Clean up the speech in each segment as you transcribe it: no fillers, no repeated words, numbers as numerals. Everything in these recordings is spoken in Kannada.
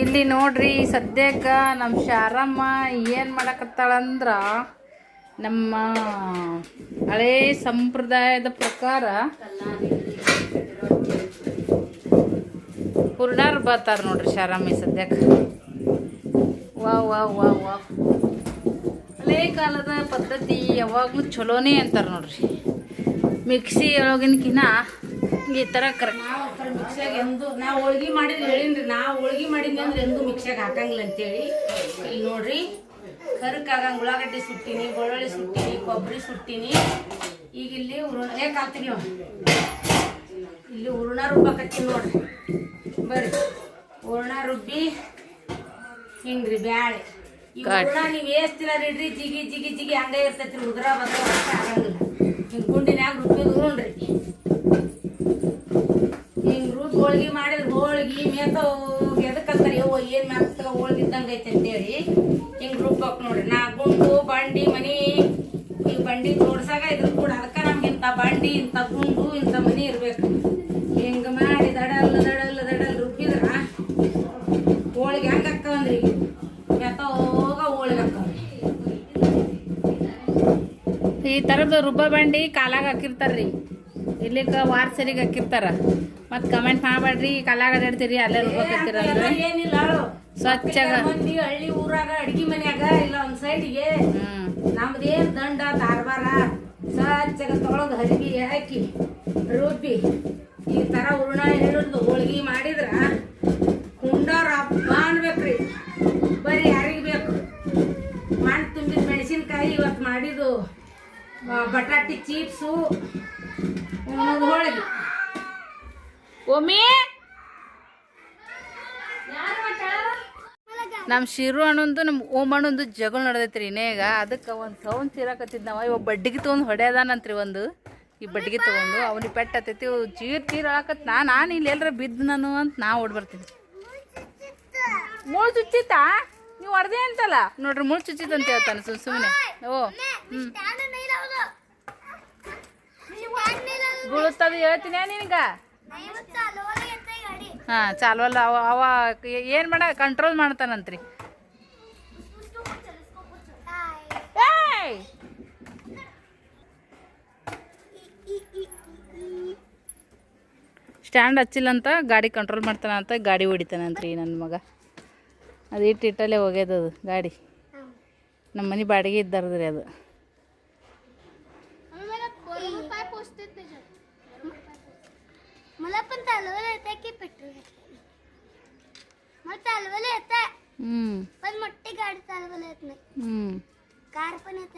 ಇಲ್ಲಿ ನೋಡ್ರಿ ಸದ್ಯಕ್ಕೆ ನಮ್ಮ ಶಾರಮ್ಮ ಏನು ಮಾಡಕತ್ತಾಳಂದ್ರ ನಮ್ಮ ಹಳೇ ಸಂಪ್ರದಾಯದ ಪ್ರಕಾರ ಹುರ್ನಾರು ಬರ್ತಾರೆ ನೋಡ್ರಿ ಶಾರಮ್ಮ ಸದ್ಯಕ್ಕೆ. ವಾವ್ ವಾವ್ ವಾವ್ ವಾವ್, ಹಳೇ ಕಾಲದ ಪದ್ಧತಿ ಯಾವಾಗಲೂ ಚಲೋನೇ ಅಂತಾರೆ ನೋಡ್ರಿ. ಮಿಕ್ಸಿ ಒಳಗಿನಕಿನ್ನ ಈ ಥರ ಕರೆಕ್ಟ್ ಮಿಕ್ಸಿಯಾಗ ಎಂದು ನಾವು ಹೋಳ್ಗೆ ಮಾಡಿದ್ರೆ ಹೇಳಿನ್ರಿ, ನಾವು ಹೋಳ್ಗೆ ಮಾಡಿದ್ವಿ ಅಂದ್ರೆ ಎಂದೂ ಮಿಕ್ಸಿಯಾಗ ಹಾಕಂಗಿಲ್ಲ ಅಂತೇಳಿ. ಇಲ್ಲಿ ನೋಡ್ರಿ ಕರ್ಕಾಗಂಗೆ ಉಳ್ಳಾಗಡ್ಡಿ ಸುಟ್ಟಿನಿ, ಬೆಳ್ಳುಳ್ಳಿ ಸುಟ್ಟಿನಿ, ಕೊಬ್ಬರಿ ಸುಟ್ಟಿನಿ. ಈಗ ಇಲ್ಲಿ ಕಾಲ್ತೀವಿ ಇಲ್ಲಿ ಹೂರ್ಣ ರುಬ್ಬಾಕತ್ತೀನಿ ನೋಡ್ರಿ. ಬರ್ರಿ ಹೂರ್ಣ ರುಬ್ಬಿ ಹಿಂಗ್ರಿ ಬ್ಯಾಳೆ. ಈ ಹೂರ್ಣ ನೀವು ಎಷ್ಟು ದಿನ ಇಡ್ರಿ ಜಿಗಿ ಜಿಗಿ ಜಿಗಿ ಹಂಗೆ ಇರ್ತೈತ್ರಿ, ಉದ್ರ ಬದ್ರ ಆಗಂಗಿಲ್ಲ. ಹಿಂಗೆ ಗುಂಡಿನ್ಯಾಗ ರುಬ್ಬಿದ್ ಹೂಣ್ರಿ. ಹಿಂಗೆ ರುಬ್ಬಿ ಹೋಳ್ಗೆ ಮಾಡಿದ್ರೆ ಹೋಳ್ಗೆ ಮೇತ ಎದಕ್ಕಂತಾರೆ ಯವ್ವ ಏನು ಮ್ಯಾಕ ಹೋಳ್ಗೆ ಇದ್ದಂಗೆ ಐತೆ ಅಂತೇಳಿ ಹಿಂಗೆ ರುಬ್ಬಕ್ ನೋಡ್ರಿ. ನಾ ಗುಂಡು ಬಂಡಿ ಮನಿ ಈ ಬಂಡಿ ಜೋಡ್ಸಾಗ ಇದ್ರ ಕೂಡ ಅದಕ್ಕೆ ನಮ್ಗೆ ಇಂಥ ಬಂಡಿ ಇಂಥ ಗುಂಡು ಇಂಥ ಮನಿ ಇರ್ಬೇಕು. ಹಿಂಗೆ ಮಾಡಿ ದಡಲ್ ದಡಲ್ ದಡಲ್ ರುಬ್ಬಿದ್ರ ಹೋಳಿಗೆ ಹೆಂಗೆ ಹಾಕವಂದ್ರಿ ಮೆತ್ತೋಗ ಹೋಳಿಗೆ ಹಾಕವ್ರಿ. ಈ ಥರದ್ದು ರುಬ್ಬ ಬಂಡಿ ಕಾಲಾಗ ಹಾಕಿರ್ತಾರ್ರಿ, ಇಲ್ಲಿಗೆ ವಾರ ಸರಿಗೆ ಹಾಕಿರ್ತಾರ. ಮತ್ತು ಕಮೆಂಟ್ ಮಾಡಬೇಡ್ರಿ ಕಾಲಾಗ ಅಡ್ತೀರಿ ಅಲ್ಲೇ ರುಬ್ಬಕತ್ತೀರ ಅಂದ್ರೆ ಏನಿಲ್ಲ ಸ್ವಚ್ಛಗ ಮಂದಿ ಹಳ್ಳಿ ಊರಾಗ ಅಡ್ಗಿ ಮನ್ಯಾಗ ಇಲ್ಲ ಒಂದ್ ಸೈಡ್ಗೆ ನಮ್ದೇನ್ ದಂಡ ತಾರ್ಬಾರ ಸ್ವಚ್ಛಗ ತೊಳೆದು ಹರಿಗಿ ಹಾಕಿ ರುಬ್ಬಿ ಈ ತರ ಹೂರ್ಣ ಹಿಡಿದು ಹೋಳ್ಗಿ ಮಾಡಿದ್ರ ಕುಂಡವ್ರ ಹಬ್ಬ ಅನ್ಬೇಕ್ರಿ. ಬರೀ ಯಾರಿಗೆ ಬೇಕು ಮಣ್ಣು ತುಂಬಿದ ಮೆಣಸಿನ್ಕಾಯಿ ಇವತ್ತು ಮಾಡಿದ್ದು ಬಟಾಟಿ ಚೀಪ್ಸು ಹೋಳಿಗೆ. ಒಮ್ಮೆ ನಮ್ಮ ಶಿರು ಅಣ್ಣಂದು ನಮ್ಮ ಓಮ್ ಅಣ್ಣಂದು ಜಗಳ ನಡೆದೈತ್ರಿ ಇನ್ನೇಗ. ಅದಕ್ಕೆ ಒಂದು ಸೌಂಡ್ ಚೀರಾಕತ್ತಿದ್ ನಾವು ಇವಾಗ ಬಡ್ಡಿಗೆ ತೊಗೊಂಡು ಹೊಡೆಯದಾನಂತ್ರಿ. ಒಂದು ಈ ಬಡ್ಡಿಗೆ ತೊಗೊಂಡು ಅವನಿಗೆ ಪೆಟ್ಟು ಹತ್ತೈತಿ, ಚೀರ್ ಹೇಳಕತ್ ನಾನು ಇಲ್ಲಿ ಎಲ್ಲರ ಬಿದ್ದು ನಾನು ಅಂತ ನಾ ಓಡ್ಬರ್ತೀನಿ. ಮುಳು ಚುಚ್ಚಿತ್ತಾ ನೀವು ಹೊಡೆದೇ ಅಂತಲ್ಲ ನೋಡ್ರಿ, ಮುಳು ಚುಚ್ಚಿತ್ ಅಂತ ಹೇಳ್ತಾನೆ ಸುಮ್ಮನೆ. ಓ ಬೀಳುತ್ತದ ಹೇಳ್ತೀನಿ ನಿನಗ. ಹಾಂ ಚಾಲ್ವಲ್ಲ ಅವ ಏನು ಮಾಡ ಕಂಟ್ರೋಲ್ ಮಾಡ್ತಾನಂತ್ರಿ. ಸ್ಟ್ಯಾಂಡ್ ಹಚ್ಚಿಲ್ಲ ಅಂತ ಗಾಡಿ ಕಂಟ್ರೋಲ್ ಮಾಡ್ತಾನಂತ ಗಾಡಿ ಹೊಡಿತಾನಂತ್ರಿ ನನ್ನ ಮಗ. ಅದು ಇಟ್ಟಲ್ಲೇ ಹೋಗ್ಯದದು ಗಾಡಿ. ನಮ್ಮ ಮನೆ ಬಾಡಿಗೆ ಇದ್ದಾರ್ರಿ ಅದು.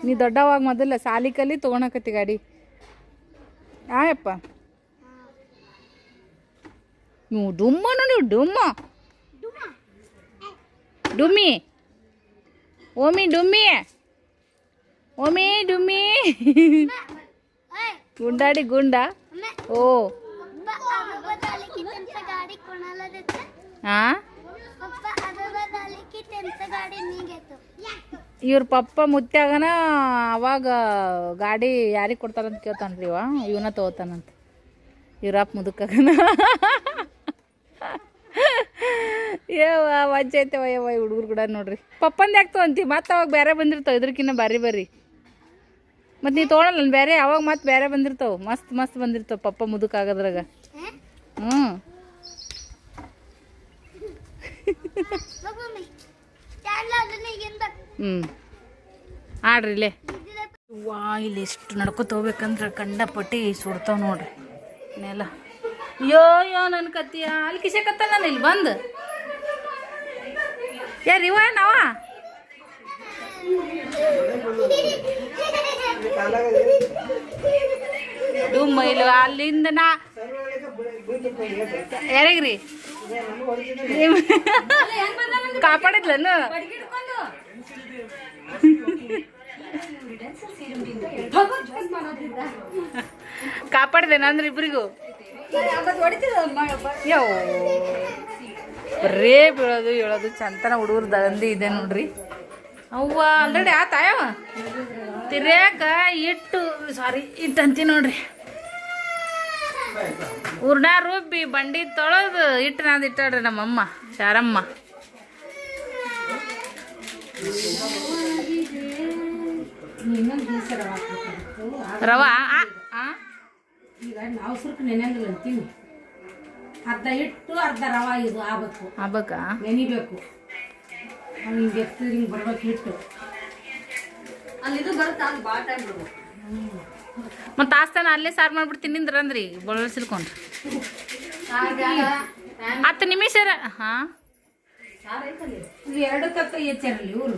ನೀ ದೊಡ್ಡವಾಗ ಮೊದಲ ಸಾಲಿ ಕಲಿ ತೊಗೊಳಕತ್ತಿ ಗಾಡಿ. ಆಯಪ್ಪ ನೀವು ಡುಮ್ಮನು, ನೀವು ಡುಮ್ಮ ಡುಮ್ಮಿ ಓಮಿ ಡುಮ್ಮಿ ಓಮಿ ಡುಮ್ಮಿ ಗುಂಡಾಡಿ ಗುಂಡ. ಓ ಹಾಂ ಇವ್ರ ಪಪ್ಪ ಮುತ್ಯಾಗನ ಅವಾಗ ಗಾಡಿ ಯಾರಿಗೆ ಕೊಡ್ತಾರಂತ ಕೇಳ್ತಾನ್ರಿ. ಇವನ ತೊಗೋತಾನಂತ ಇವ್ರಪ್ಪ ಮುದುಕಾಗನ. ಯವ್ವ ವಜ್ಜೆ ಐತೆವ ಯವ್ವ ಈ ಹುಡುಗರು ಕೂಡ ನೋಡ್ರಿ. ಪಪ್ಪಂದು ಯಾಕೆ ತೊಗೊಂತಿ ಮತ್ತೆ ಅವಾಗ ಬೇರೆ ಬಂದಿರ್ತಾವೆ ಇದ್ರಕಿನ್ನ ಬಾರಿ ಬರ್ರಿ. ಮತ್ತು ನೀ ತೊಗೊಳಲ್ಲ ಬೇರೆ ಅವಾಗ ಮತ್ತೆ ಬೇರೆ ಬಂದಿರ್ತಾವೆ ಮಸ್ತ್ ಮಸ್ತ್ ಬಂದಿರ್ತಾವೆ ಪಪ್ಪ ಮುದುಕಾಗದ್ರಾಗ. ಹ್ಞೂ ಆಡ್ರಿ ಇಲ್ಲೇ. ವಾ ಇಲ್ಲಿ ಎಷ್ಟು ನಡ್ಕೊತ ಹೋಗ್ಬೇಕಂದ್ರೆ ಕಂಡಪಟ್ಟಿ ಸುಡ್ತಾವ ನೋಡ್ರಿ ನೆಲ. ಯೋ ನನ್ನ ಕತ್ತಿಯ ಅಲ್ಲಿ ಕಿಸಕತ್ತ ನಾನು ಇಲ್ಲಿ ಬಂದು ಯಾರಿವ ನಾವ ಡುಮ್ಮ ಇಲ್ವ ಅಲ್ಲಿಂದ ನಾ ಯಾರಿಗ್ರಿ ಕಾಪಾಡಿದ್ಲನು ಕಾಪಾಡಿದೆ ಅಂದ್ರೆ ಇಬ್ರಿಗೂ. ಬರೇ ಬೀಳೋದು ಹೇಳೋದು ಚಂತನ ಹುಡುಗರು ದಂಧಿ ಇದೆ ನೋಡ್ರಿ. ಅವ್ವ ಆಲ್ರೆಡಿ ಆತಾಯವ ತಿರ್ಯಾಕ ಇಟ್ಟು ಅಂತಿ ನೋಡ್ರಿ. ಹೂರ್ಣ ರುಬ್ಬಿ ಬಂಡಿ ತೊಳೆದು ಇಟ್ಟು ನಾದ್ ಇಟ್ಟಾಡ್ರಿ ನಮ್ಮಮ್ಮ ಶಾರಮ್ಮ. ಇನ್ನೊಂದು ದಿವಸ ರವೆ ಹಾಕ್ಬೇಕು. ರವಾ ಈಗ ನಾವು ಸ್ವಲ್ಪ ನೆನೆಯಂಗಿಲ್ಲ ಅಂತೀವಿ. ಅರ್ಧ ಹಿಟ್ಟು ಅರ್ಧ ರವೆ ಇದು ಆಗ್ಬೇಕು, ಹಬ್ಬಕ್ಕ ನೆನಿಬೇಕು. ಅದು ಹಿಂಗೆ ಎತ್ತಿದ್ರೆ ಹಿಂಗೆ ಬರ್ಬೇಕು ಹಿಟ್ಟು. ಅಲ್ಲಿದು ಬರುತ್ತೆ ಅಲ್ಲಿ ಭಾಳ ಟೈಮ್ ಬಿಡ್ಬೇಕು. ಮತ್ತು ಆಸ್ತಾನ ಅಲ್ಲೇ ಸಾರು ಮಾಡ್ಬಿಡ್ತೀನಿ ನಿಂದ್ರಂದ್ರಿ ಬೆಳ್ಳುಳ್ಳಿ ಸಿಲ್ಕೊಂಡ್ರಿ 10 ನಿಮಿಷ ಹಾಂ ಇದು 2 ಕಕ್ಕ ಹೆಚ್ಚಾರಲ್ಲ ಇವರು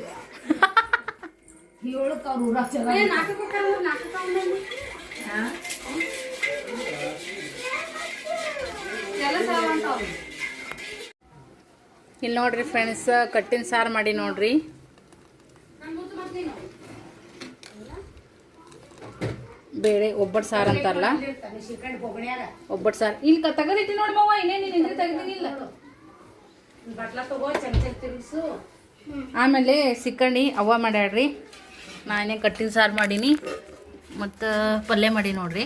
7ಕ್ಕೆ ಅವ್ರು ಊರಾಗ ಚಲೋ. ಇಲ್ಲಿ ನೋಡ್ರಿ ಫ್ರೆಂಡ್ಸ್, ಕಟ್ಟಿನ ಸಾರು ಮಾಡಿ ನೋಡ್ರಿ. ಬೇಳೆ ಒಬ್ಬಟ್ಟು ಸಾರು ಅಂತಾರಲ್ಲ, ಒಬ್ಬಟ್ಟು ಸಾರು ಇಲ್ಲಿ ತೆಗೆದಿಟ್ಟು ನೋಡಿ ಮಾವ, ಇನ್ನೇನು ನಿಂದ್ರೆ ತೆಗ್ದಿನಿಲ್ಲ. ಬಟ್ಲ ತಗೋ, ಚಮಚ ತಿರುಗಿಸು. ಆಮೇಲೆ ಸಿಕ್ಕಣ್ಣಿ ಅವ್ವ ಮಾಡ್ಯಾಡ್ರಿ, ನಾನೇ ಕಟ್ಟಿನ ಸಾರು ಮಾಡೀನಿ ಮತ್ತು ಪಲ್ಯ ಮಾಡಿ ನೋಡ್ರಿ.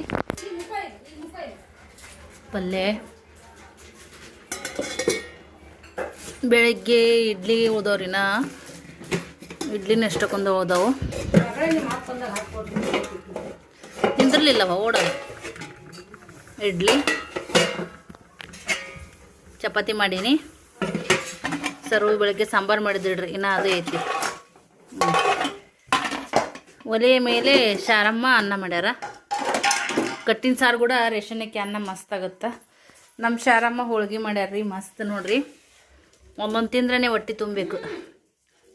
ಪಲ್ಯ ಬೆಳಗ್ಗೆ ಇಡ್ಲಿ ಓದವ್ರಿನ ಇಡ್ಲಿನ ಎಷ್ಟಕ್ಕೊಂದು ಓದವು ತಿಂದಿರ್ಲಿಲ್ಲವ ಓಡೋದು. ಇಡ್ಲಿ ಚಪಾತಿ ಮಾಡೀನಿ. ಸರ್ವ ಬೆಳಗ್ಗೆ ಸಾಂಬಾರು ಮಾಡಿದಿಡ್ರಿ, ಇನ್ನು ಅದು ಐತಿ. ಒಲೆ ಮೇಲೆ ಶಾರಮ್ಮ ಅನ್ನ ಮಾಡ್ಯಾರ. ಕಟ್ಟಿನ ಸಾರು ಕೂಡ ರೇಷನ್ಕ್ಕೆ ಅನ್ನ ಮಸ್ತ್ ಆಗುತ್ತೆ. ನಮ್ಮ ಶಾರಮ್ಮ ಹೋಳ್ಗೆ ಮಾಡ್ಯಾರ್ರಿ, ಮಸ್ತ್ ನೋಡ್ರಿ. ಒಂದೊಂದು ತಿಂದ್ರೇ ಹೊಟ್ಟೆ ತುಂಬಬೇಕು.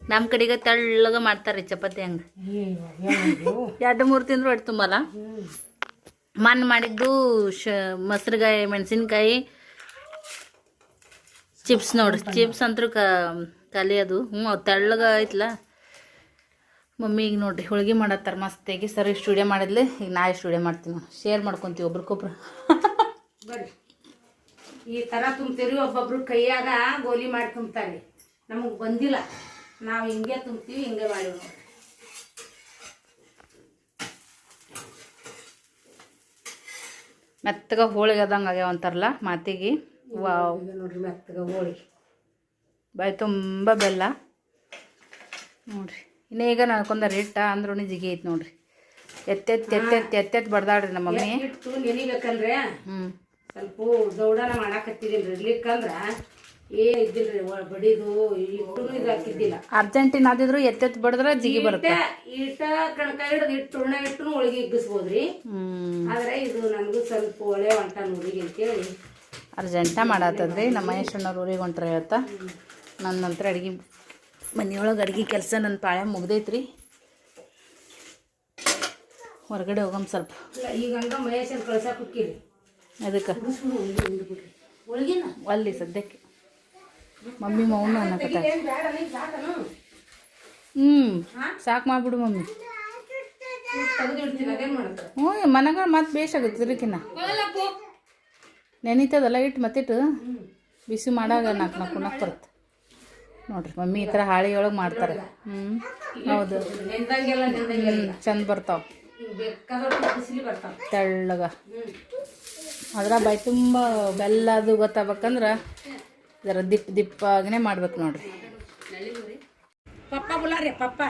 ನಮ್ಮ ಕಡೆಗೆ ತೆಳ್ಳಗ ಮಾಡ್ತಾರೆ ಚಪಾತಿ ಹಂಗೆ. 2-3 ತಿಂದ್ರು ಹೊಟ್ಟೆ ತುಂಬಲ್ಲ. ಮಣ್ಣು ಮಾಡಿದ್ದು ಮೊಸರುಗಾಯಿ, ಮೆಣಸಿನ್ಕಾಯಿ, ಚಿಪ್ಸ್ ನೋಡ್ರಿ. ಚಿಪ್ಸ್ ಅಂತೂ ಖಾಲಿ ಅದು. ಅದು ತೆಳ್ಳಗ ಐತ್ಲ. ಮಮ್ಮಿ ಈಗ ನೋಡ್ರಿ ಹೋಳ್ಗೆ ಮಾಡತ್ತಾರ ಮಸ್ತಾಗಿ. ಸರಿ ಸ್ಟುಡಿಯೋ ಮಾಡಿದ್ಲಿ, ಈಗ ನಾ ಸ್ಟುಡಿಯೋ ಮಾಡ್ತೀನಿ. ಶೇರ್ ಮಾಡ್ಕೊತೀವಿ ಒಬ್ರಿಗೊಬ್ರು. ಬರ್ರಿ, ಈ ಥರ ತುಂಬ್ತೀರಿ. ಒಬ್ಬೊಬ್ರು ಕೈಯಾಗ ಗೋಲಿ ಮಾಡಿ ತುಂಬ್ತಾರೆ. ನಮಗೆ ಬಂದಿಲ್ಲ, ನಾವು ಹಿಂಗೆ ತುಂಬ್ತೀವಿ, ಹಿಂಗೆ ಮಾಡಿ ನೋಡಿ. ಮೆತ್ತಗ ಹೋಳಿಗೆ ಆದಂಗೆ ಆಗ್ಯಾವ ಅಂತಾರಲ್ಲ ಮಾತಿಗೆ. ವಾವ್, ನೋಡ್ರಿ ಮೆತ್ತಗ ಹೋಳಿಗೆ. ಬಾಯಿ ತುಂಬ ಬೆಲ್ಲ ನೋಡ್ರಿ. ಇನ್ನೇ ಈಗ ನನ್ಕೊಂಡಾರ ಹಿಟ್ಟ ಅಂದ್ರೂ ಜಿಗಿ ಐತಿ ನೋಡ್ರಿ. ಎತ್ತೆತ್ತು ಬಡ್ದಾಡ್ರಿ ನಮ್ಮ ಮಮ್ಮಿ. ಹಿಟ್ಟು ನೆನಿಬೇಕಲ್ರಿ. ಸ್ವಲ್ಪ ದೌಡನ ಮಾಡಾಕತ್ತಿದಿಲ್ರಿ. ಇರ್ಲಿಕ್ಕಂದ್ರ ಏನ್ ಇದ್ದಿಲ್ರಿ, ಬಡಿದು ಹಿಟ್ಟು ಇದು ಹಾಕಿದ್ದಿಲ್ಲ. ಅರ್ಜೆಂಟಿನ ಆದಿದ್ರು ಎತ್ತೆತ್ತು ಬಡದ್ರ ಜಿಗಿ ಬರುತ್ತೆ. ಈಟ ಕಣಕ ಹಿಡ್ದು ಹಿಟ್ಟು ಉಣ್ಣ ಹಿಟ್ಟು ಹೋಳಿಗೆ ಇಗ್ಗಿಸ್ಬೋದ್ರಿ. ಆದ್ರೆ ಇದು ನನಗೂ ಸ್ವಲ್ಪ ಒಳ್ಳೆ ಹೊಂಟ ನೋಡ್ರಿ ಅಂತೇಳಿ ಅರ್ಜೆಂಟ ಮಾಡತ್ತದ್ರಿ. ನಮ್ಮ ಮಹೇಶಣ್ಣವ್ರು ಊರಿಗೆ ಹೊಂಟ್ರ ಇವತ್ತ. ನನ್ನ ನಂತರ ಅಡ್ಗೆ ಮನೆಯೊಳಗೆ ಅಡ್ಗೆ ಕೆಲಸ ನನ್ನ ಪಾಳ್ಯ ಮುಗ್ದೈತ್ರಿ. ಹೊರಗಡೆ ಹೋಗಮ್ ಸ್ವಲ್ಪ. ಈಗ ಹಂಗ ಮಹೇಶನ್ ಕಳ್ಸಾಕ್ ಹೋಗ್ತೀರಿ. ಅದಕ್ಕೆ ಹೋಳಿಗೆನ ಅಲ್ಲಿ ಸದ್ಯಕ್ಕೆ ಮಮ್ಮಿ ಮೌನ ಅನ್ನಕತ್ತ. ಸಾಕು ಮಾಡ್ಬಿಡು ಮಮ್ಮಿ. ತೆಗೆದಿಡ್ತೀನಿ, ಅದೇನ್ ಮಾಡತ್ತ. ಮನಗ ಮತ್ತೆ ಬೇಸಾಗುತ್ತೆ ಇದಕ್ಕಿನ್ನ ನೆನೀತದಲ್ಲ ಇಟ್ಟು ಮತ್ತಿಟ್ಟು ಬಿಸಿ ಮಾಡಾಗ ನಾಲ್ಕು ಬರುತ್ತೆ ನೋಡ್ರಿ. ಮಮ್ಮಿ ಈ ಥರ ಹಾಳಿಯೊಳಗೆ ಮಾಡ್ತಾರೆ. ಹೌದು, ನೆಂದಂಗೆಲ್ಲ ಚಂದ ಬರ್ತಾವ, ಬೇಕಾದಷ್ಟು ಬಿಸಿಲಿ ಬರ್ತಾವ ತೆಳ್ಳಗ. ಅದ್ರ ಬೈ ತುಂಬ ಬೆಲ್ಲದು ಗೊತ್ತಾಗ್ಬೇಕಂದ್ರೆ ಜರ ದಿಪ್ಪಾಗನೇ ಮಾಡ್ಬೇಕು ನೋಡ್ರಿ. ಪಪ್ಪ ಬುಲಾರಿ ಪಪ್ಪ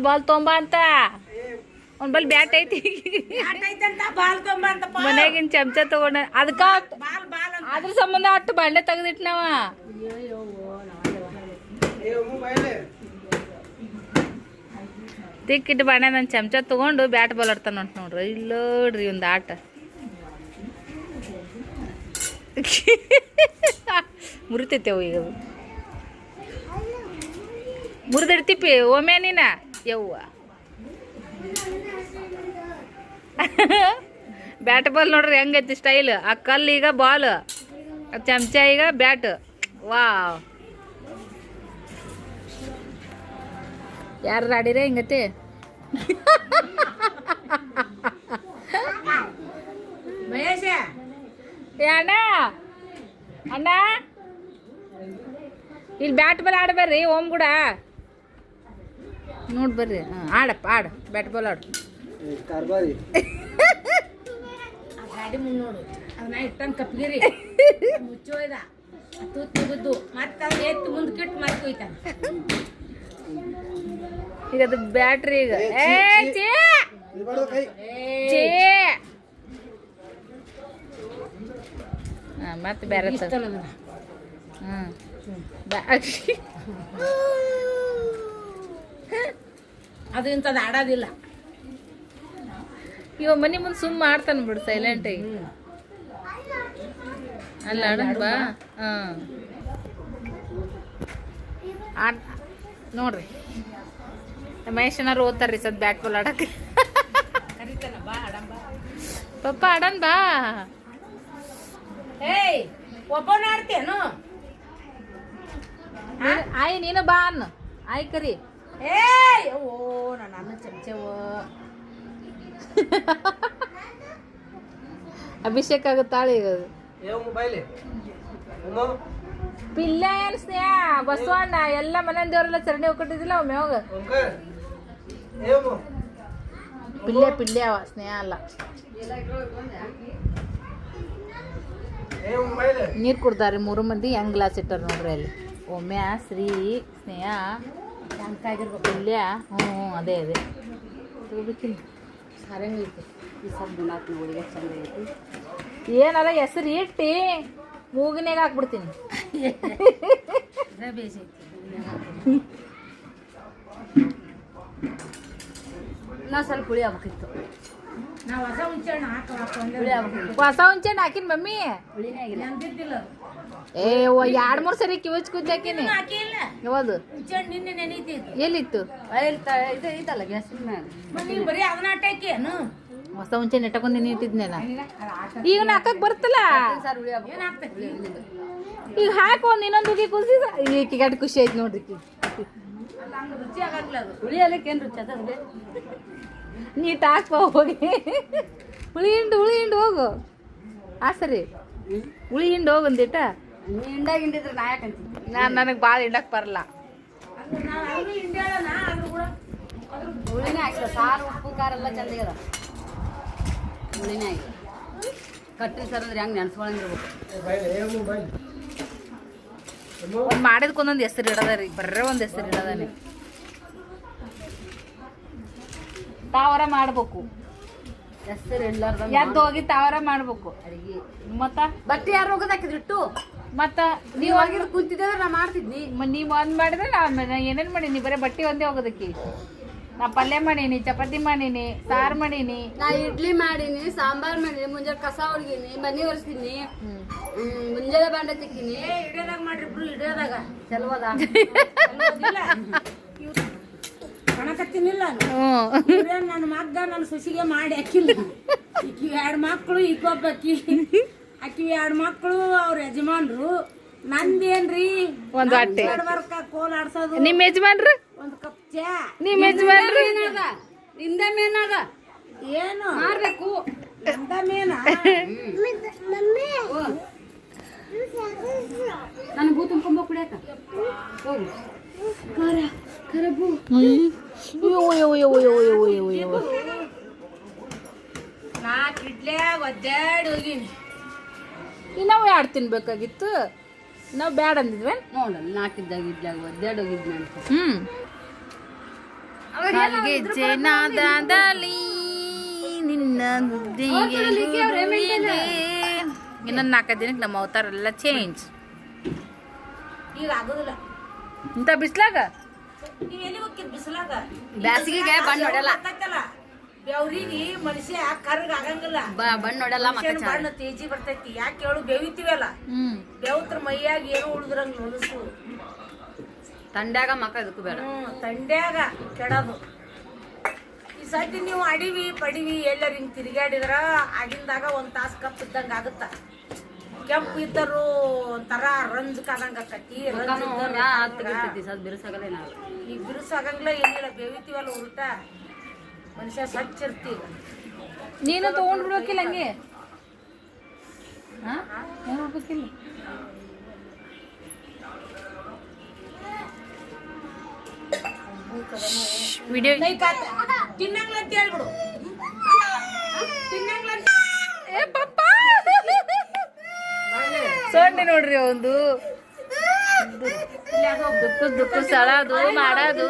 ಬಾಲ್ ತೊಂಬ ಅಂತ ಅವ್ನ ಬಲ್ಲಿ ಬ್ಯಾಟ್ ಐತಿ. ಮನ್ಯಾಗಿನ ಚಮಚ ತಗೊಂಡ ಅದಕ್ಕ ಅದ್ರ ಸಂಬಂಧ ಅಟ್ಟು ಬಾಂಡೆ ತೆಗೆದಿಟ್ಟು ನಾವ. ತಿಕ್ಕಿಟ್ಟು ಬಾಂಡೆ ನನ್ನ ಚಮಚ ತಗೊಂಡು ಬ್ಯಾಟ್ ಬಾಲ್ ಆಡ್ತಾನ ನೋಡ್ರಿ. ಇಲ್ಲೋಡ್ರಿ ಒಂದು ಆಟ. ಮುರಿತೈತೆವು ಈಗ ಮುರಿದಿಡ್ತಿಪ್ಪಿ ಒಮ್ಮೆ ನೀನ ಯವ್ವ. ಬ್ಯಾಟ್ ಬಾಲ್ ನೋಡ್ರಿ ಹೆಂಗೈತಿ ಸ್ಟೈಲ್. ಆ ಕಲ್ಲು ಈಗ ಬಾಲ್, ಚಮಚ ಈಗ ಬ್ಯಾಟ್. ವಾವ್, ಯಾರು ಆಡಿರೇ ಹಿಂಗತಿ. ಮಹೇಶ ಅಣ್ಣ ಅಣ್ಣ ಇಲ್ಲಿ ಬ್ಯಾಟ್ ಬಾಲ್ ಆಡ್ಬರ್ರಿ ಓಮ್ ಕೂಡ ನೋಡಿ ಬರ್ರಿ. ಆಡಪ್ಪ ಆಡು, ಬ್ಯಾಟ್ ಬಾಲ್ ಆಡು. ಗಾಡಿ ಮುಂದೆ ನೋಡು, ಅದನ್ನ ಇಟ್ಟಂಗೆ ಕಪ್ಗಿರಿ ಮುಚ್ಚೋಯ್ದ. ತೂತ್ ಬಿದ್ದು ಮತ್ತೆ ಅವ್ನು ಎತ್ತು ಮುಂದೆ ಕಿಟ್ಟು ಮತ್ತೆ ಹೋಯ್ತಾನೆ. ಈಗ ಅದು ಬ್ಯಾಟ್ರಿ ಈಗ ಮತ್ತೆ ಬೇರೆ ಅದು ಇಂಥದ್ದು ಆಡೋದಿಲ್ಲ. ಇವ ಮನಿ ಮುಂದೆ ಸುಮ್ಮ ಮಾಡ್ತಾನೆ ಬಿಡು ಸೈಲೆಂಟಾಗಿ. ಅಲ್ಲ ಆಡೋಣ ಬಾ. ನೋಡ್ರಿ ಮಹೇಶನಾರು ಓದ್ತಾರ್ರಿ ಸದ್ ಬ್ಯಾಟ್ ಬಾಲ್ ಆಡಕ್ಕೆ. ಕರಿತಾನ ಬಾ ಆಡಂ ಬಾ ಪಪ್ಪ ಆಡನ್ ಬಾ. ಏಯ್ ಒಬ್ಬನ ಆಡ್ತೇನು? ಆಯ್ ನೀನು ಬಾ ಅನ್ನ ಆಯ್ ಕರಿ. ಏಯ್ ಓ ನನ್ನ ಚಮಚವ ಅಭಿಷೇಕ್ ಆಗುತ್ತಾಳೆ ಈಗ ಅದು. ಪಿಲ್ಲ ಏನ್ ಸ್ನೇಹ ಬಸವಣ್ಣ ಎಲ್ಲ ಮನೆ ದೇವರೆಲ್ಲ ಚರಣಿ ಹೋಗ್ಕೊಟ್ಟಿದ್ದಿಲ್ಲ ಒಮ್ಮೆ ಹೋಗ. ಪಿಲ್ಲೆ ಅವ ಸ್ನೇಹ ಅಲ್ಲ. ನೀರು ಕುಡ್ದಾರಿ 3 ಮಂದಿ ಹೆಂಗ್ ಗ್ಲಾಸ್ ಇಟ್ಟಾರ ನೋಡ್ರಿ ಅಲ್ಲಿ. ಒಮ್ಮೆ ಶ್ರೀ ಸ್ನೇಹ ಪಿಲ್ಯ. ಹ್ಞೂ ಅದೇ ತಗೋಬೇಕಿಲ್ಲ ಸರಂಗೈತಿ ಈ ಸದ್ದು ನಾಲ್ಕು ನೋಡಿಗೆ ಚಂದ ಐತಿ. ಏನಾರ ಹೆಸರು ಇಟ್ಟು ಮೂಗಿನಾಗ ಹಾಕ್ಬಿಡ್ತೀನಿ. ಇನ್ನೂ ಸ್ವಲ್ಪ ಹುಳಿ ಆಗ್ಬೇಕಿತ್ತು. ನಾವು ಹೊಸ ಹುಂಚೆಹಣ್ಣು ಹುಳಿ ಆಗ್ಬೇಕಿತ್ತು. ಹೊಸ ಹುಂಚೆಹಣ್ಣು ಹಾಕಿನ ಮಮ್ಮಿ. ಹುಳಿನೇ ಆಗಿಲ್ಲ. ನೆನ್ದಿದ್ದಿಲ್ಲ ಏ 2-3 ಸರಿ ಕಿವಚ್ ಕುದ್ದು ಹಾಕಿನಿ. ಹಾಕಿಲ್ಲ ಯಾವುದು ಹುಂಚೆಹಣ್ಣು ನಿನ್ನೆ ನೆನೀತಿತ್ತು. ಎಲ್ಲಿತ್ತು? ಇದು ಐತಲ್ಲ ಗ್ಯಾಸ್ ಮ್ಯಾಗ. ನೀವು ಬರೀ ಅದನ್ನ ಹಾಕೇನು? ಹೊಸ ಹುಂಚೆಹಣ್ಣು ಇಟ್ಟಕೊಂಡು ಇಟ್ಟಿದ್ನೇನ. ಈಗ ಹಾಕಕ್ ಬರ್ತಲ್ಲ. ಸಾರು ಹುಳಿ ಆಗ್ಬೇಕು. ಏನು ಹಾಕ್ತೈತಿ? ಈಗ ಹಾಕು ಒಂದು ಇನ್ನೊಂದು ಹುಗಿ ಕುದಿಸಿ. ಈಗ ಗಡ್ ಖುಷಿ ಆಯ್ತು ನೋಡ್ರಿ. ಅಲ್ಲ ಹಂಗೆ ರುಚಿ ಆಗಲ್ಲ ಅದು. ಹುಳಿ ಅಲ್ಲಕ್ಕೆ ಏನು ರುಚಿ ಅದ ಹುಳಿ. ನೀಟ್ ಹಾಕ್ಬ ಹೋಗಿ. ಹುಳಿ ಹಿಂಡು ಹೋಗು. ಸರಿ ಹುಳಿ ಹಿಂಡು ಹೋಗು ಒಂದಿಟ. ನೀ ಹಿಂಡಿದ್ರೆ ನಾ ಯಾಕಂತೀನಿ. ನನಗೆ ಭಾಳ ಹಿಂಡಕ್ ಬರಲ್ಲ. ಅದು ನಾವು ಅವರು ಇಂಡಿಯಾಳನ ಆದ್ರೂ ಕೂಡ ಹುಳಿನೇ ಹಾಕಿಲ್ಲ. ಸಾರು ಉಪ್ಪು ಖಾರ ಎಲ್ಲ ಚಂದ ಇದ. ಹುಳಿನೇ ಹಾಕಿಲ್ಲ. ಕಟ್ಟಿನ ಸಾರು ಅಂದ್ರೆ ಹೆಂಗೆ ನೆನ್ಸ್ಕೊಳಂಗಿರ್ಬೇಕು. ಒಂದು ಮಾಡಿದ್ಕೊಂದೊಂದು ಹೆಸರು ಇಡದ ರೀ. ಬರ್ರೆ ಒಂದು ಹೆಸರು ಇಡದಾನೆ. ತಾವರ ಮಾಡ್ಬೇಕು. ಹೆಸರು ಎಲ್ಲಾರ್ದ ಎದ್ದು ಹೋಗಿ ತಾವರ ಮಾಡ್ಬೇಕು ಅಡಿಗೆ. ಮತ್ತ ಬಟ್ಟೆ ಯಾರು ಹೋಗೋದು ಹಾಕಿದ್ರಿಟ್ಟು ಮತ್ತ ನೀವು ಹೋಗಿದ್ ಕುಂತಿದ್ರೆ ನಾ ಮಾಡ್ತಿದ್ನಿ. ನೀವು ಒಂದ್ ಮಾಡಿದ್ರೆ ನಾ ಏನೇನ್ ಮಾಡೀನಿ? ಬರೀ ಬಟ್ಟೆ ಒಂದೇ ಹೋಗೋದಕ್ಕೆ. ನಾ ಪಲ್ಯ ಮಾಡೀನಿ, ಚಪಾತಿ ಮಾಡೀನಿ, ಸಾರು ಮಾಡೀನಿ, ನಾ ಇಡ್ಲಿ ಮಾಡೀನಿ, ಸಾಂಬಾರ್ ಮಾಡೀನಿ, ಮುಂಜಾನೆ ಕಸ ಹೊಡ್ಗೀನಿ, ಮನೆ ಒರೆಸ್ತೀನಿ, ಮುಂಜಾನೆ ಬಾಂಡೆ ತಿಕ್ಕಿನಿ. ಹಿಡಿಯೋದಾಗ ಮಾಡ್ರಿ ಇಬ್ರು ಹಿಡಿಯೋದಾಗ ಚಲೋದ. ಕಣಕತ್ತೀನಿಲ್ಲ ನನ್ನ ಮಗ್ಗ ನನ್ನ ಸೊಸಿಗೆ ಮಾಡಿ ಹಾಕಿಲ್ಲ. ಈಕಿ 2 ಮಕ್ಕಳು ಈಕೊಬ್ಬಕ್ಕಿ ಆಕಿ 2 ಮಕ್ಕಳು ಅವ್ರ ಯಜಮಾನ್ರು. ನಂದೇನ್ರಿ ಒಂದ್ ಹೊಟ್ಟೆ. ವರ್ಕ ಕೋಲ್ ಆಡ್ಸೋದು. ನಿಮ್ ಯಜಮಾನ್ರು? ಒಂದ್ ಕಪ್ ಚಾ. ನಿಮ್ ಯಜಮಾನ್ರು? ನಿಂದ ಮೇನದ ಏನು ಮಾಡ್ಬೇಕು. ಎಂತ ಮೇನ? ನನ್ ಬೂ ತುಂಬ್ಕೊಂಬ ಕುಡಿಯಾಕ ಹೋಗು. ಕರಬು ನಾಲ್ಕು ಇಡ್ಲ್ಯಾಗ ಒದ್ದಾಡಿ ಹೋಗಿನಿ. ನಾವು 2 ತಿನ್ಬೇಕಾಗಿತ್ತು. ನಾವು ಬ್ಯಾಡ ಅಂದಿದ್ವಿ. ನೋಡಲ್ಲ 4 ಇದ್ದಾಗ ಇಡ್ಲಾಗ ಒದ್ದಾಡಿ ಹೋಗಿದ್ನಿ ಅಂತ. ಕಾಲ್ಗೆಜ್ಜೆ ನಾದದಲ್ಲಿ ನಿನ್ನ ಇನ್ನೊಂದು 4 ದಿನಕ್ಕೆ ನಮ್ಮ ಅವತಾರ ಎಲ್ಲ ಚೇಂಜ್. ಈಗ ಆಗೋದಿಲ್ಲ ಇಂಥ ಬಿಸ್ಲಾಗ. ನೀವ್ ಎಲ್ಲಿ ಹೋಗ್ತೀರಿ ಬಿಸಿಲಾಗ? ಬ್ಯಾಸಿಗೆಗೆ ಬಣ್ಣ ಹೊಡೆಯಲ್ಲ. ಬೆವ್ರಿಗೆ ಮನುಷ್ಯ ಕರ್ಗ ಆಗಂಗಿಲ್ಲ. ಬಣ್ಣ ಹೊಡೆಯಲ್ಲ. ಮತ್ತೆ ಬಣ್ಣ ತೇಜಿ ಬರ್ತೈತಿ. ಯಾಕೆ ಹೇಳು? ಬೇವಿತೀವಲ್ಲ, ಬೆವತ್ರ ಮೈಯಾಗ ಏನು ಉಳಿದ್ರಂಗ ಹೊಲಸು. ತಂಡ್ಯಾಗ ಮಕ್ಕ ಇದಕ್ಕೂ ಬೇಡ. ತಂಡ್ಯಾಗ ಕೆಡೋದು. ಈ ಸದ್ಯ ನೀವು ಅಡಿವಿ ಪಡಿವಿ ಎಲ್ಲರ ಹಿಂಗ್ ತಿರುಗಾಡಿದ್ರ ಆಗಿಂದಾಗ 1 ತಾಸು ಕಪ್ ಇದ್ದಂಗ ಆಗುತ್ತ. ಕೆಂಪು ಇದ್ದರು ಒಂಥರ ರಂಜ್ ಕಾದಂಗ ಆಕತಿ. ಬಿರುಸಾಗಲ್ಲ ಏನಾಗಲ್ಲ. ಈಗ ಬಿರುಸಾಗಂಗಿಲ್ಲ, ಏನಿಲ್ಲ. ಬೇವಿತೀವಲ್ಲ ಉಲ್ಟಾ ಮನುಷ್ಯ ಸ್ವಚ್ಛ ಇರ್ತೀವಿ. ನೀನು ತಗೊಂಡ್ ಬಿಡ್ಬೇಕಿಲ್ಲ ಹಂಗೆ. ಹೋಗ್ಬೇಕಿಲ್ಲ. ವಿಡಿಯೋ ತಿನ್ನಂಗ್ಲ ಅಂತ ಹೇಳ್ಬಿಡು. ತಿನ್ನಂಗ್ಲ ಸೊನ್ನೆ ನೋಡ್ರಿ ಒಂದು ದುಃಖ ಸಳದು ಮಾಡೋದು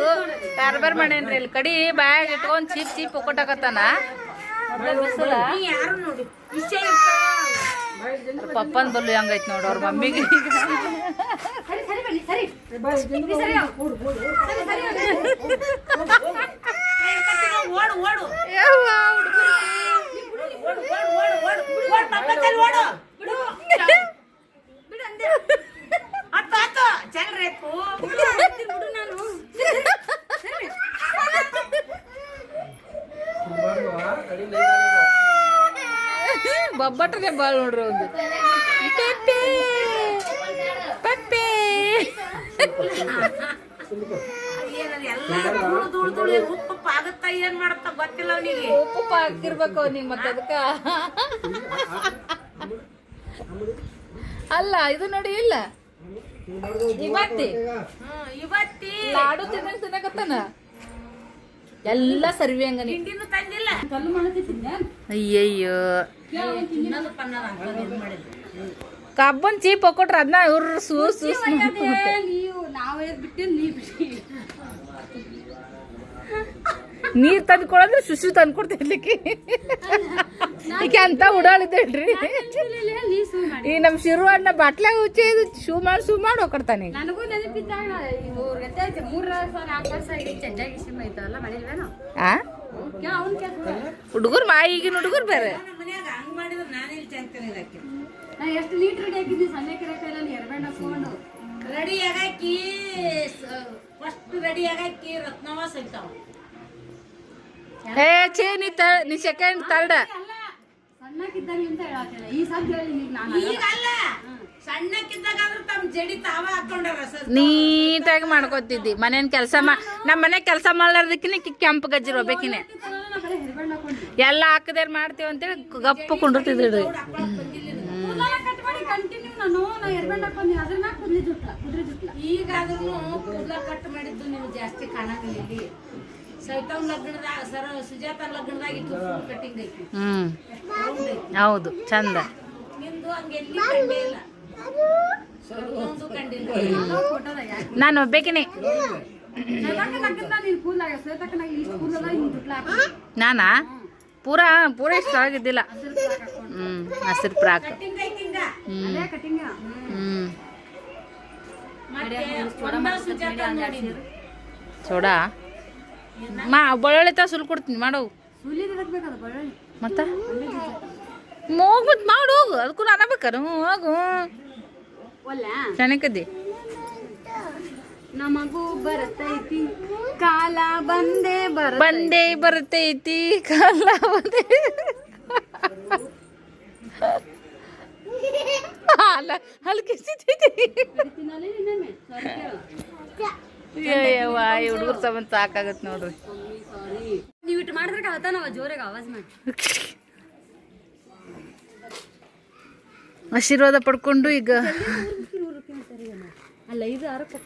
ಕಾರ್ಬಾರ್ ಮಾಡೇನ್ರಿ ಇಲ್ಲಿ ಕಡಿ ಬ್ಯಾಗ್ ಇಟ್ಕೊಂಡ್ ಚೀಪ್ ಚೀಪ್ ಒಕ್ಕಟಾಕತ್ತಾನ ಬಿಸಿಲ ಯಾರು ನೋಡಿ ವಿಷಯ ಪಪ್ಪನ್ ಬಲ್ಲು ಹೆಂಗೈತ್ ನೋಡು ಅವ್ರ ಮಮ್ಮಿಗೆ ಓಡು ಓಡು ಬಬ್ಬಟ್ರೆ ಬಾಳ್ ನೋಡ್ರಿ ಒಂದು ಪಪ್ಪೆ ಉಪ್ಪು ಆಗತ್ತ ಏನ್ ಮಾಡತ್ತ ಗೊತ್ತಿಲ್ಲ ಅವನಿಗೆ ಉಪ್ಪು ಹಾಕಿರ್ಬೇಕು ಅವನಿಗೆ ಮತ್ತೆ ಅದಕ್ಕ ಅಲ್ಲ ಇದು ನೋಡಿ ಇಲ್ಲ ಇವತ್ತಿ ಇವತ್ತಿ ಲಾಡು ತಿನ್ನಕತ್ತಾನ ಎಲ್ಲ ಸರ್ವಿ ಹಂಗ ತಿಂಡಿನೂ ತಂದಿಲ್ಲ ಅಯ್ಯಯ್ಯೋ ಇನ್ನೊಂದು ಪನ್ನದ ಅಂತ ಮಾಡಿಲ್ಲ ಕಬ್ಬನ್ ಚೀಪ್ ಹಾಕೊಟ್ರ ಅದನ್ನ ಇವ್ರ ನೀವು ನಾವೇ ಬಿಟ್ಟು ನೀವು ಬಿಟ್ಟು ನೀರ್ ತಂದು ಕೊಡೋದ್ರೆ ಶುಶು ತಂದು ಕೊಡ್ತಿರ್ಲಿಕ್ಕೆ ಈಕೆ ಅಂತ ಉಡಾಳಿದ್ದೇಳ್ರಿ ಈ ನಮ್ ಶಿರು ಅಣ್ಣ ಬಾಟ್ಲಾಗ ಹುಚ್ಚಿ ಶೂ ಮಾಡಿ ಹೋಗ್ತಾನೆ ನನಗೂ ನೆನಪಿದ್ದಾಗ 3 ವರ್ಷ ಚಂದಾಗಿ ಸಿಮ್ ಐತಲ್ಲ ಮಾಡಿಲ್ವೇನೋ ಆ ಅವ್ನ ಹುಡುಗರು ಈಗಿನ ಹುಡುಗರು ಬೇರೆ ನಮ್ಮ ಮನ್ಯಾಗ ಹಂಗ್ ಮಾಡಿದ್ರೆ ನಾನೇಲಿ ಚಂತೇನೆ ಇದಕ್ಕೆ ನಾ ಎಷ್ಟು ಲೀಟರ್ ರೆಡಿ ಹಾಕಿದ್ನಿ ಸಣ್ಣಕ್ಕೆ ರೊಕ್ಕ ಎರಬಣ್ಣ ಹಾಕೊಂಡು ರೆಡಿ ಆಗಾಕಿ ಫಸ್ಟ್ ರೆಡಿ ಆಗಾಕಿ ರತ್ನವ ಸೈತಾವ ಏ ಛೇ ನೀ ಸೆಕೆಂಡ್ ಥರ್ಡ್ ಸಣ್ಣಕ್ಕಿದ್ದಾಗ ಅಂತ ಹೇಳತ್ತಿಲ್ಲ ಈ ಸದ್ಯ ಹೇಳಿ ನಾನು ಈಗ ಅಲ್ಲ ಸಣ್ಣಕ್ಕಿದ್ದಾಗ ಆದ್ರೂ ತಮ್ಮ ಜಡಿ ತಾವ ಹಾಕೊಂಡಾರ ಸರ್ ನೀಟಾಗಿ ಮಾಡ್ಕೊತಿದ್ದಿ ಮನೇನ್ ಕೆಲಸ ನಮ್ಮ ಮನೆ ಕೆಲಸ ಮಾಡ್ಲಾರ್ದಕ್ಕಿನ ಕೆಂಪು ಗಜ್ಜಿ ಹೋಗ್ಬೇಕಿನೇ ಬರೀ ಹೆರ್ಬಣ್ಣ ಹಾಕೊಂಡ್ರಿ ಎಲ್ಲ ಹಾಕದೇರ್ ಮಾಡ್ತೀವಿ ಅಂತೇಳಿ ಗಪ್ಪ ಕುಂಡಿರ್ತಿದ್ರಿ ಕಟ್ ಮಾಡಿ ಕಂಟಿನ್ಯೂ ನಾ ಹೆರ್ಬಣ್ಣ ಹಾಕೊಂಡಿ ಅದ್ರ ಮ್ಯಾಗ ಕುದ್ರಿ ಜುಟ್ಲ ಈಗಾದ್ರೂ ಕೂದಲ ಕಟ್ ಮಾಡಿದ್ದು ನೀವು ಜಾಸ್ತಿ ಕಾಣಂಗಿಲ್ಲ ಇಲ್ಲಿ ಸೈತವ್ ಲಗ್ನದಾಗ ಸುಜಾತ ಲಗ್ನದಾಗ ಇತ್ತು ಫುಲ್ ಕಟಿಂಗ್ ಐತಿ ಹೌದು ಚಂದ ನಿಂದು ಹಂಗೆಲ್ಲಿ ಕಂಡೇ ಇಲ್ಲ ಒಂದು ಕಂಡಿಲ್ಲ ನಾನು ಒಬ್ಬೇಕಿನಿ ನೀನ್ ಕೂದಲಾಗ ಶ್ವೇತಕ್ಕನ ಇಷ್ಟು ಕೂದಲ ಹಿಂಗ್ ಜುಟ್ಲ ಹಾಕಿ ನಾನಾ ಪೂರಾ ಇಷ್ಟ ಆಗಿದ್ದಿಲ್ಲ ಹಸಿರು ಪ್ರಾಕ್ ಕಟಿಂಗ್ ಐತಿಂಗ ಅದೇ ಕಟಿಂಗ್ ಮತ್ತೆ ಒಂದ ಸುಜಾತ ನೋಡಿ ಸೋಡಾ ಬೆಳ್ಳುಳ್ಳಿ ಸುಲ್ ಕೊಡ್ತೀನಿ ಮಾಡವು ಸುಲಿದ ಹಾಕ್ಬೇಕದ ಬಳ್ಳಿ ಮತ್ತ ಹೋಗ್ಬಿಟ್ಟು ಮಾಡು ಹೋಗು ಅದಕ್ಕೂ ನಾನು ಬೇಕಾರೆ ಹೋಗು ಒಲ್ಲ ಚೆನ್ನಾಗದ್ದಿ ನಮಗೂ ಬರ್ತೈತಿ ಕಾಲ ಬಂದೇ ಬರ್ತೈತಿ ಕಾಲ ಬಂದೇ ಹಲ್ಕಿಸ್ತೈತಿ ಹುಡುಗರ ಸಂಬಂಧ ಸಾಕಾಗತ್ತೆ ನೋಡ್ರಿ ನೀವು ಇಟ್ಟು ಮಾಡಿದ್ರೆ ಕಳ್ತಾನ ಜೋರಾಗ ಆವಾಜ್ ಮಾಡಿ ಆಶೀರ್ವಾದ ಪಡ್ಕೊಂಡು ಈಗ ಅಲ್ಲ ಇದು ಆರಕ್ಕೆ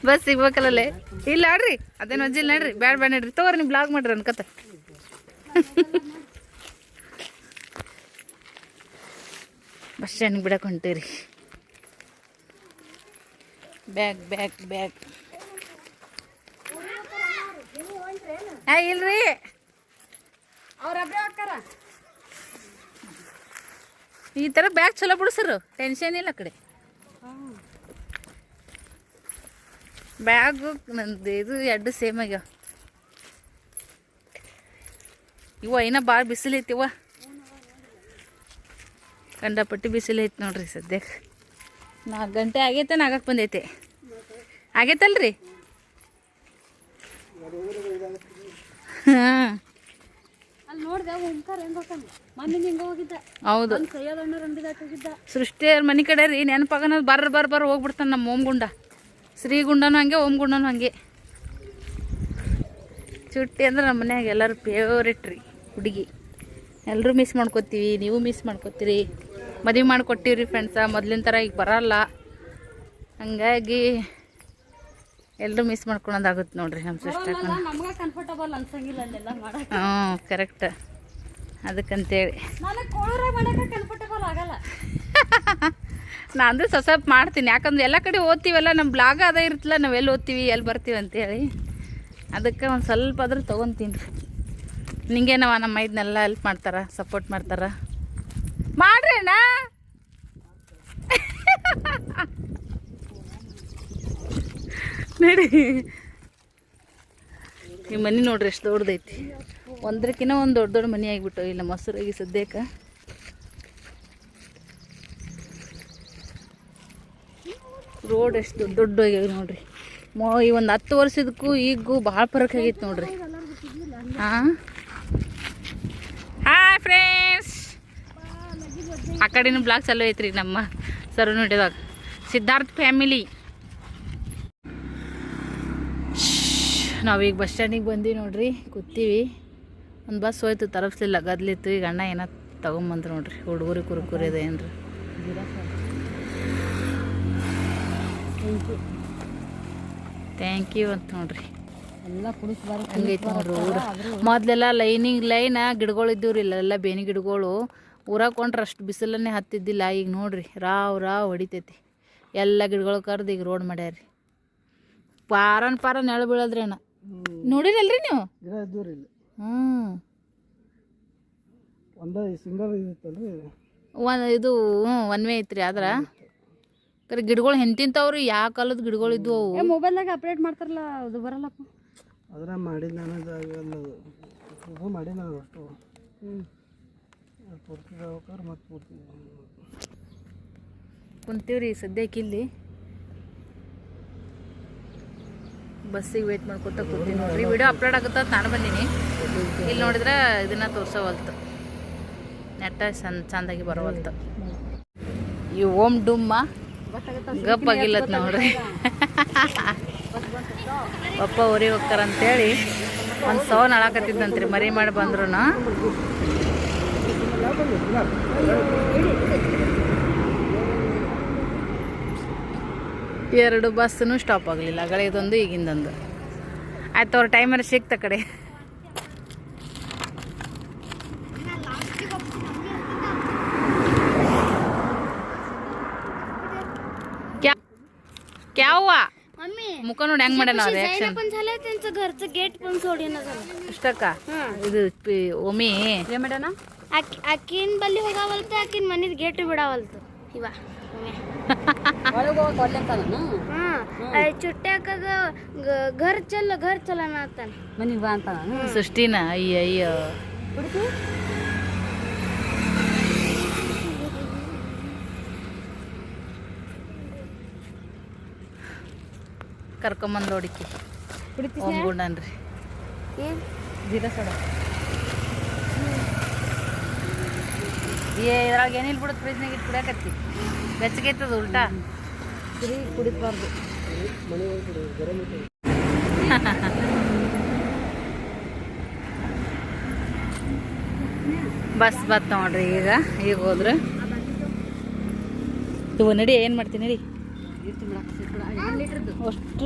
ಬಸ್ ಸಿಗ್ಬೇಕಲ್ಲೇ ಇಲ್ಲ ಆಡ್ರಿ ಅದೇನು ಅಜ್ಜಿಲ್ಲ ನಡ್ರಿ ಬ್ಯಾಡ ನಡ್ರಿ ತಗೋರಿ ನೀವು ಬ್ಲಾಗ್ ಮಾಡ್ರಿ ಅನ್ಕತ್ತ ಬಸ್ ಸ್ಟ್ಯಾಂಡ್ಗೆ ಬಿಡಕ್ಕೆ ಹೊಂಟೀರಿ ಬ್ಯಾಗ್ ಇಲ್ರಿ ಅವ್ರಬ್ರೇ ಹಾಕಾರ ಈ ಥರ ಬ್ಯಾಗ್ ಚಲೋ ಬಿಡಿಸ್ರು ಟೆನ್ಷನ್ ಇಲ್ಲ ಆ ಕಡೆ ಬ್ಯಾಗು ನಂದು ಇದು ಎರಡು ಸೇಮ್ ಆಗ್ಯಾವ ಇನ್ನ ಭಾಳ ಬಿಸಿಲೈತಿವ ಕಂಡಪಟ್ಟಿ ಬಿಸಿಲೈತಿ ನೋಡ್ರಿ ಸದ್ಯಕ್ಕೆ 4 ಗಂಟೆ ಆಗೈತೆ ನಾಗಕ್ಕೆ ಬಂದೈತೆ ಆಗೈತಲ್ರಿ ಹಾಂ ಅಲ್ಲಿ ನೋಡ್ದೆ ಓಂಕಾರ ಹೆಂಗೆ ಹೋಗ್ತಾನೆ ಮೊನ್ನೆ ಹಿಂಗೆ ಹೋಗಿದ್ದ ಹೌದು ಸೈಯದ್ ರಂಬಿದ ಹೋಗಿದ್ದ ಸೃಷ್ಟಿ ಅವ್ರ ಮನೆ ಕಡೆ ರೀ ನೆನಪಾಗನ ಬರ್ರ ಹೋಗ್ಬಿಡ್ತಾನೆ ನಮ್ಮ ಓಮ್ಗುಂಡ ಶ್ರೀಗುಂಡನೂ ಹಂಗೆ ಓಮ್ಗುಂಡನೂ ಹಂಗೆ ಚುಟ್ಟಿ ಅಂದ್ರೆ ನಮ್ಮ ಮನ್ಯಾಗ ಎಲ್ಲರೂ ಫೇವ್ರೇಟ್ ರೀ ಹುಡುಗಿ ಎಲ್ಲರೂ ಮಿಸ್ ಮಾಡ್ಕೊತೀವಿ ನೀವು ಮಿಸ್ ಮಾಡ್ಕೊತೀರಿ ಮದುವೆ ಮಾಡಿಕೊಟ್ಟಿವ್ರಿ ಫ್ರೆಂಡ್ಸ ಮೊದ್ಲಿನ ಥರ ಈಗ ಬರಲ್ಲ ಹಂಗಾಗಿ ಎಲ್ಲರೂ ಮಿಸ್ ಮಾಡ್ಕೊಳೋದಾಗುತ್ತೆ ನೋಡ್ರಿ ನಮ್ಮ ಸಿಸ್ಟರ್ ನಮ್ಗೆ ಕಂಫರ್ಟಬಲ್ ಅನ್ಸಂಗಿಲ್ಲ ಅಲ್ಲೆಲ್ಲ ಮಾಡಕ್ಕೆ ಹ್ಞೂ ಕರೆಕ್ಟ್ ಅದಕ್ಕಂತೇಳಿ ನನಗೆ ಕೋಳೂರ ಮಾಡಕ್ಕೆ ಕಂಫರ್ಟಬಲ್ ಆಗಲ್ಲ. ನಾನು ಅಂದರೆ ಸ್ವಲ್ಪ ಮಾಡ್ತೀನಿ, ಯಾಕಂದ್ರೆ ಎಲ್ಲ ಕಡೆ ಓದ್ತೀವಲ್ಲ, ನಮ್ಮ ಬ್ಲಾಗ್ ಅದೇ ಇರ್ತಲ್ಲ, ನಾವು ಎಲ್ಲಿ ಓದ್ತೀವಿ ಎಲ್ಲಿ ಬರ್ತೀವಿ ಅಂತೇಳಿ. ಅದಕ್ಕೆ ಒಂದು ಸ್ವಲ್ಪ ಆದ್ರೂ ತೊಗೊತೀನಿ ರೀ. ನಿಂಗೇನವ ನಮ್ಮ ಇದನ್ನೆಲ್ಲ ಹೆಲ್ಪ್ ಮಾಡ್ತಾರೆ, ಸಪೋರ್ಟ್ ಮಾಡ್ತಾರೆ. ಮಾಡ್ರಿ ಅಣ್ಣ. ನೋಡಿ ಈ ಮನೆ ನೋಡ್ರಿ ಎಷ್ಟು ದೊಡ್ಡದೈತಿ. ಒಂದ್ರಕ್ಕಿಂತ ಒಂದು ದೊಡ್ಡ ದೊಡ್ಡ ಮನೆ ಆಗಿಬಿಟ್ಟು ಇಲ್ಲ ಮೊಸರಾಗಿ ಸದ್ಯಕ್ಕೆ. ರೋಡ್ ಎಷ್ಟು ದೊಡ್ಡ ದೊಡ್ಡ ಆಗ್ಯಾವ ನೋಡ್ರಿ. ಈ ಒಂದು 10 ವರ್ಷದಕ್ಕೂ ಈಗೂ ಭಾಳ ಫರಕ್ ಆಗೈತೆ ನೋಡ್ರಿ. ಹಾಂ ಹಾಯ್ ಫ್ರೆಂಡ್ಸ್, ಆ ಕಡೆನೂ ಬ್ಲಾಗ್ ಚಾಲೂ ಐತ್ರಿ ನಮ್ಮ ಸರನೋಟಿದಾಗ. ಸಿದ್ಧಾರ್ಥ್ ಫ್ಯಾಮಿಲಿ. ನಾವೀಗ ಬಸ್ ಸ್ಟ್ಯಾಂಡಿಗೆ ಬಂದೀವಿ ನೋಡ್ರಿ, ಕೂತೀವಿ. ಒಂದು ಬಸ್ ಹೋಯ್ತು, ತಲುಪಿಸ್ಲಿಲ್ಲ, ಗದ್ಲಿತ್ತು. ಈಗ ಅಣ್ಣ ಏನೋ ತೊಗೊಂಬಂದ್ರು ನೋಡ್ರಿ, ಹುಡುಗರು ಕುರುಕುರಿ ಇದೆ ಏನ್ರಿ. ಥ್ಯಾಂಕ್ ಯು ಅಂತ ನೋಡ್ರಿ. ಎಲ್ಲ ಕುಡಿಸ್ಬಾರ ಹಂಗೈತಿ ನೋಡ್ರಿ ಊರು. ಮೊದಲೆಲ್ಲ ಲೈನ್ ಗಿಡಗಳು ಇದ್ದೀವ್ರಿ, ಇಲ್ಲೆಲ್ಲ ಬೇನಿ ಗಿಡಗಳು. ಊರಾಗ ಕೊಂಡ್ರೆ ಅಷ್ಟು ಬಿಸಿಲನ್ನೇ ಹತ್ತಿದ್ದಿಲ್ಲ. ಈಗ ನೋಡ್ರಿ ರಾವ್ ಹೊಡಿತೈತಿ. ಎಲ್ಲ ಗಿಡಗಳು ಕರ್ದು ಈಗ ರೋಡ್ ಮಾಡ್ಯಾರಿ. ಪಾರ ನೆಳ ಬೀಳದ್ರಿ ಅಣ್ಣ. ನೋಡಿರಲ್ರಿ ನೀವು? ಹ್ಞೂ ಇದು ಒನ್ ವೇ ಐತ್ರಿ. ಆದ್ರೆ ಕರೆ ಗಿಡಗಳು ಹೆಂತಿಂತವ್ರಿ, ಯಾವ ಕಾಲದ ಗಿಡಗಳು ಇದ್ವು ಅವು. ಮೊಬೈಲ್ದಾಗ ಅಪ್ಡೇಟ್ ಮಾಡ್ತಾರಲ್ಲ, ಅದು ಬರಲ್ಲಪ್ಪ. ಅದ್ರ ಮಾಡಿ ನಾನು ಮಾಡಿ ನಾನು ಅಷ್ಟು ಕುಂತೀವ್ರಿ ಸದ್ಯಕ್ಕೆ ಇಲ್ಲಿ. ಬಸ್ಸಿಗೆ ವೇಟ್ ಮಾಡ್ಕೊತ ಕೂತೀನಿ ನೋಡ್ರಿ. ವಿಡಿಯೋ ಅಪ್ಲೋಡ್ ಆಗುತ್ತ ನಾನು ಬಂದೀನಿ. ಇಲ್ಲಿ ನೋಡಿದ್ರೆ ಇದನ್ನ ತೋರ್ಸೋವಲ್ತು, ನೆಟ್ಟ ಚಂದಾಗಿ ಬರೋವಲ್ತು. ಈ ಓಮ್ ಡುಮ್ಮ ಗಪ್ಪಾಗಿಲ್ಲತ್ ನೋಡ್ರಿ. ಪಪ್ಪ ಊರಿಗೆ ಹೋಗ್ತಾರಂತೇಳಿ ಒಂದು ಸೌನ್ ಅಳಾಕತ್ತಿದ್ದಂತ್ರಿ, ಮರಿ ಮಾಡಿ ಬಂದ್ರು. ಎರಡು ಬಸ್ಸೂ ಸ್ಟಾಪ್ ಆಗಲಿಲ್ಲ, ಗಳಿದೊಂದು ಈಗಿಂದೊಂದು. ಆಯ್ತು ಅವ್ರ ಟೈಮರ್ ಸಿಕ್ತ ಕಡೆ. क्या हुआ? मुख ನೋಡಿ ಹೆಂಗ್ ಮಾಡ್ಯಾನ ರಿಯಾಕ್ಷನ್. त्यांचं घरचं गेट पण सोडीना झालं. ಇಷ್ಟಕ್ಕ ಇದು ಒಮ್ಮಿ ಏನ್ ಮಾಡ್ಯಾನ? आकीन बल्ली होगावलत आकीन मनीत गेट बिडावलत इवा ಒಳಗೆ ಹೋಗಿ ಕೊಡ್ಲಿ ಅಂತಾನ. ಚುಟ್ಟ್ಯಾಕ घर चल ಅನ್ನತಾನ. ಮನಿಗೆ ಬಾ ಅಂತಾನ. ಸೃಷ್ಟಿನ ಅಯ್ಯ ಕರ್ಕೊಂಬಂದು ನೋಡಿಕಿ ಗುಂಡನ್ರಿ. ಜೀರಾ ಸೋಡ ಇದ್ರಾಗ ಏನಿಲ್ಲ ಬಿಡುತ್ತೆ, ಫ್ರಿಜ್ನಾಗ ಇಟ್ಟು ಕುಡಿಯಾಕತ್ತಿ. ಬೆಚ್ಚಗೈತದ ಉಲ್ಟಾ ಕುಡಿಸ್ಬಾರ್ದು. ಬಸ್ ಬತ್ ನೋಡ್ರಿ. ಈಗ ಹೋದ್ರೆ ಇವು ನಡಿ. ಏನು ಮಾಡ್ತೀನಿ ನಡಿ ಅಷ್ಟು